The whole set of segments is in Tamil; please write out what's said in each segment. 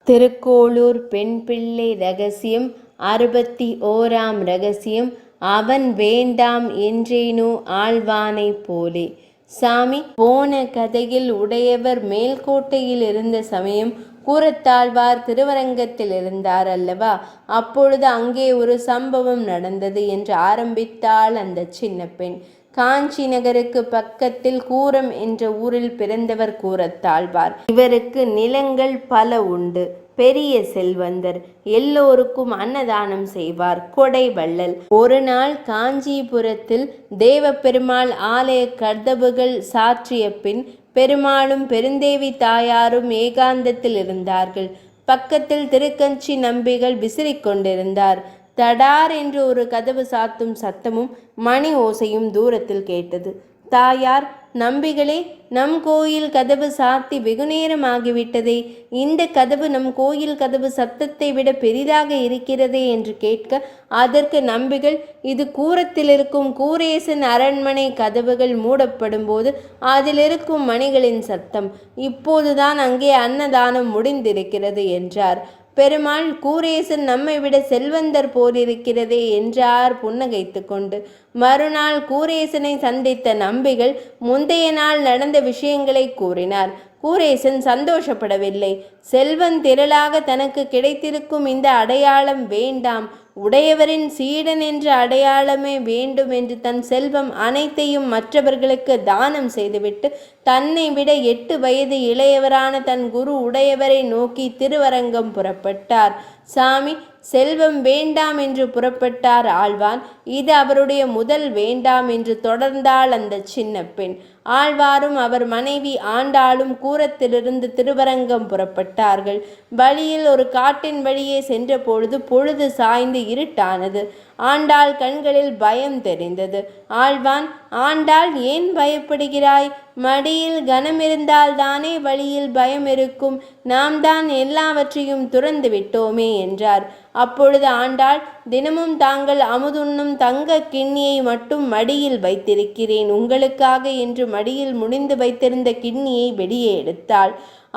திருக்கோளூர் பெண் பிள்ளை ரகசியம் 61ஆம் ரகசியம். அவன் வேண்டாம் என்றேனோ ஆழ்வானைப் போலே. சாமி, போன கதையில் உடையவர் மேல்கோட்டையில் இருந்த சமயம் கூரத்தாழ்வார் திருவரங்கத்தில் இருந்தார் அல்லவா? அப்பொழுது அங்கே ஒரு சம்பவம் நடந்தது என்று ஆரம்பித்தாள் அந்த சின்ன பெண். காஞ்சி நகருக்கு பக்கத்தில் கூரம் என்ற ஊரில் பிறந்தவர் கூரத்தாழ்வார். இவருக்கு நிலங்கள் பல உண்டு. பெரிய செல்வந்தர். எல்லோருக்கும் அன்னதானம் செய்வார். கொடை வள்ளல். ஒரு நாள் காஞ்சிபுரத்தில் தேவப்பெருமாள் ஆலய கதவுகள் சாற்றிய பின் பெருமாளும் பெருந்தேவி தாயாரும் ஏகாந்தத்தில் இருந்தார்கள். பக்கத்தில் திருக்கஞ்சி நம்பிகள் விசிறிக் கொண்டிருந்தார். தடார் என்று ஒரு கதவு சாத்தும் சத்தமும் மணி ஓசையும் தூரத்தில் கேட்டது. தாயார், நம்பிகளே, நம் கோயில் கதவு சாத்தி வெகுநேரம் ஆகிவிட்டதே, இந்த கதவு நம் கோயில் கதவு சத்தத்தை விட பெரிதாக இருக்கிறதே என்று கேட்க, அதற்கு நம்பிகள், இது கூரத்தில் இருக்கும் கூரேசன் அரண்மனை கதவுகள் மூடப்படும் போது அதில் இருக்கும் மணிகளின் சத்தம். இப்போதுதான் அங்கே அன்னதானம் முடிந்திருக்கிறது என்றார். பெருமாள், கூரேசன் நம்மை விட செல்வந்தர் போலிருக்கிறதே என்றார் புன்னகைத்து கொண்டு. மறுநாள் கூரேசனை சந்தித்த நம்பிகள் முந்தைய நாள் நடந்த விஷயங்களை கூறினார். கூரேசன் சந்தோஷப்படவில்லை. செல்வன் திரளாக தனக்கு கிடைத்திருக்கும் இந்த அடையாளம் வேண்டாம், உடையவரின் சீடன் என்ற அடையாளமே வேண்டும் என்று தன் செல்வம் அனைத்தையும் மற்றவர்களுக்கு தானம் செய்துவிட்டு தன்னை விட 8 வயது இளையவரான தன் குரு உடையவரை நோக்கி திருவரங்கம் புறப்பட்டார். சாமி, செல்வம் வேண்டாம் என்று புறப்பட்டார் ஆழ்வான். இது அவருடைய முதல் வேண்டாம் என்று தொடர்ந்தாள் அந்த சின்ன பெண். ஆழ்வாரும் அவர் மனைவி ஆண்டாளும் கூரத்திலிருந்து திருவரங்கம் புறப்பட்டார்கள். வழியில் ஒரு காட்டின் வழியே சென்ற பொழுது பொழுது சாய்ந்து இருட்டானது. ஆண்டாள் கண்களில் பயம் தெரிந்தது. ஆழ்வான், ஆண்டாள், ஏன் பயப்படுகிறாய்? மடியில் கனமிருந்தால் தானே வழியில் பயம் இருக்கும். நாம் தான் எல்லாவற்றையும் துறந்து விட்டோமே என்றார். அப்பொழுது ஆண்டாள், தினமும் தாங்கள் அமுதுண்ணும் தங்க கிண்ணியை மட்டும் மடியில் வைத்திருக்கிறேன் உங்களுக்காக என்று மடியில் முடிந்து வைத்திருந்த கிண்ணியை வெளியே எடுத்தாள்.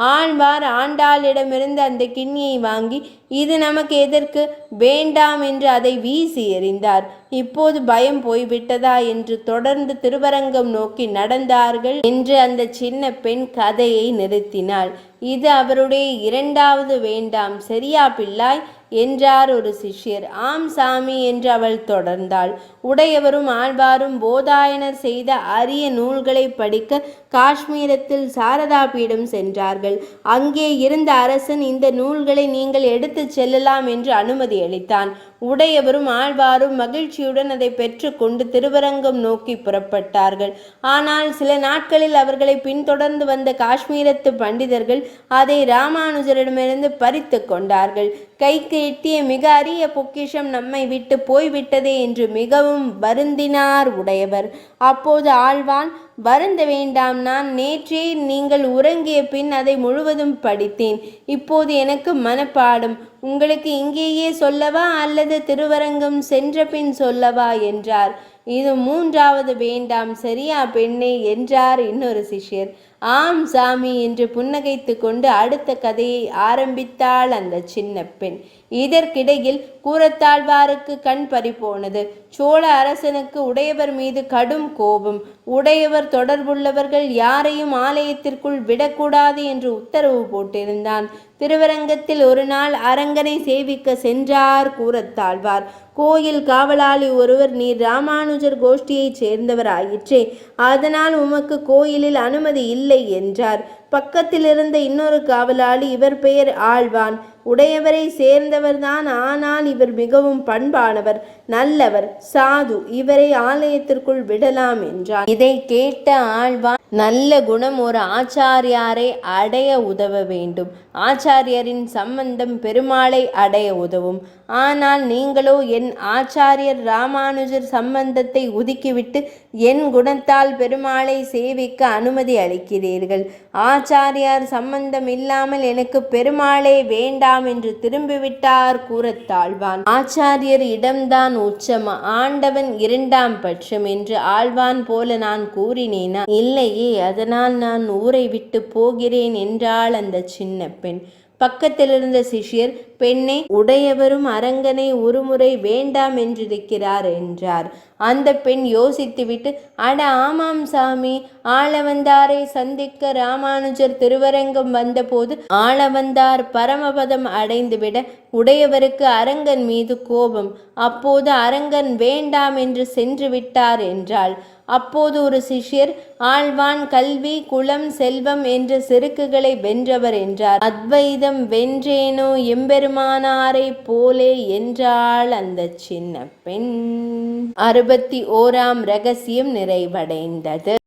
ஆழ்வார் ஆண்டாளிடமிருந்து அந்த கிண்ணியை வாங்கி, இது நமக்கு எதற்கு, வேண்டாம் என்று அதை வீசி எறிந்தார். இப்போது பயம் போய்விட்டதா என்று தொடர்ந்து திருவரங்கம் நோக்கி நடந்தார்கள் என்று அந்த சின்ன பெண் கதையை நிறுத்தினாள். இது அவருடைய 2வது வேண்டாம், சரியா பிள்ளாய் என்றார் ஒரு சிஷ்யர். ஆம் சாமி என்று அவள் தொடர்ந்தாள். உடையவரும் ஆழ்வாரும் போதாயனர் செய்த அரிய நூல்களை படிக்க காஷ்மீரத்தில் சாரதா பீடம் சென்றார்கள். அங்கே இருந்த அரசன் இந்த நூல்களை நீங்கள் எடுத்து செல்லலாம் என்று அனுமதி அளித்தான். உடையவரும் ஆழ்வாரும் மகிழ்ச்சியுடன் அதை பெற்று கொண்டு திருவரங்கம் நோக்கி புறப்பட்டார்கள். ஆனால் சில நாட்களில் அவர்களை பின்தொடர்ந்து வந்த காஷ்மீரத்து பண்டிதர்கள் அதை ராமானுஜரிடமிருந்து பறித்து கொண்டார்கள். கைக்கு எட்டிய மிக அரிய பொக்கிஷம் நம்மை விட்டு போய்விட்டதே என்று மிகவும் வருந்தினார் உடையவர். அப்போது ஆழ்வான், வருந்த வேண்டாம், நான் நேற்றே நீங்கள் உறங்கிய பின் அதை முழுவதும் படித்தேன். இப்போது எனக்கு மனப்பாடம். உங்களுக்கு இங்கேயே சொல்லவா அல்லது திருவரங்கம் சென்ற பின் சொல்லவா என்றார். இது 3வது வேண்டாம், சரியா பெண்ணே என்றார் இன்னொரு சிஷ்யர். ஆம் சாமி என்று புன்னகைத்து கொண்டு அடுத்த கதையை ஆரம்பித்தாள் அந்த சின்ன பெண். இதற்கிடையில் கூரத்தாழ்வாருக்கு கண் பறிபோனது. சோழ அரசனுக்கு உடையவர் மீது கடும் கோபம். உடையவர் தொடர்புள்ளவர்கள் யாரையும் ஆலயத்திற்குள் விடக்கூடாது என்று உத்தரவு போட்டிருந்தான். திருவரங்கத்தில் ஒரு நாள் அரங்கனை சேவிக்க சென்றார் கூரத்தாழ்வார். கோயில் காவலாளி ஒருவர், நீர் ராமானுஜர் கோஷ்டியைச் சேர்ந்தவர் ஆயிற்றே, அதனால் உமக்கு கோயிலில் அனுமதி இல்லை என்றார். பக்கத்தில் இருந்த இன்னொரு காவலாளி, இவர் பெயர் ஆழ்வான், உடையவரை சேர்ந்தவர்தான், ஆனால் இவர் மிகவும் பண்பானவர், நல்லவர், சாது, இவரை ஆலயத்திற்குள் விடலாம் என்றார். இதை கேட்ட ஆழ்வான், நல்ல குணம் ஒரு ஆச்சாரியாரை அடைய உதவ வேண்டும். ஆச்சாரியரின் சம்பந்தம் பெருமாளை அடைய உதவும். ஆனால் நீங்களோ என் ஆச்சாரியர் ராமானுஜர் சம்பந்தத்தை ஒதுக்கிவிட்டு என் குணத்தால் பெருமாளை சேவிக்க அனுமதி அளிக்கிறீர்கள். ஆச்சாரியார் சம்பந்தம் இல்லாமல் எனக்கு பெருமாளே வேண்டாம் என்று திரும்பிவிட்டார் கூரத்தாழ்வான். ஆச்சாரியர் இடம்தான் உச்சம், ஆண்டவன் 2ஆம் பட்சம் என்று ஆழ்வான் போல நான் கூறினேனா? இல்லையே, அதனால் நான் ஊரை விட்டு போகிறேன் என்றாள் அந்த சின்ன பெண். பக்கத்தில் இருந்த சிஷ்யர், பெண்ணே, உடையவரும் அரங்கனை ஒருமுறை வேண்டாம் என்றிருக்கிறார் என்றார். அந்த பெண் யோசித்துவிட்டு, அட ஆமாம் சாமி, ஆளவந்தாரை சந்திக்க ராமானுஜர் திருவரங்கம் வந்தபோது ஆளவந்தார் பரமபதம் அடைந்துவிட உடையவருக்கு அரங்கன் மீது கோபம். அப்போது அரங்கன் வேண்டாம் என்று சென்று விட்டார் என்றாள். அப்போது ஒரு சிஷ்யர், ஆழ்வான் கல்வி, குலம், செல்வம் என்ற செருக்குகளை வென்றவர் என்றார். அத்வைதம் வென்றேனோ எம்பெருமானாரை போலே என்றாள் அந்த சின்ன பெண். 61ஆம் ரகசியம் நிறைவடைந்தது.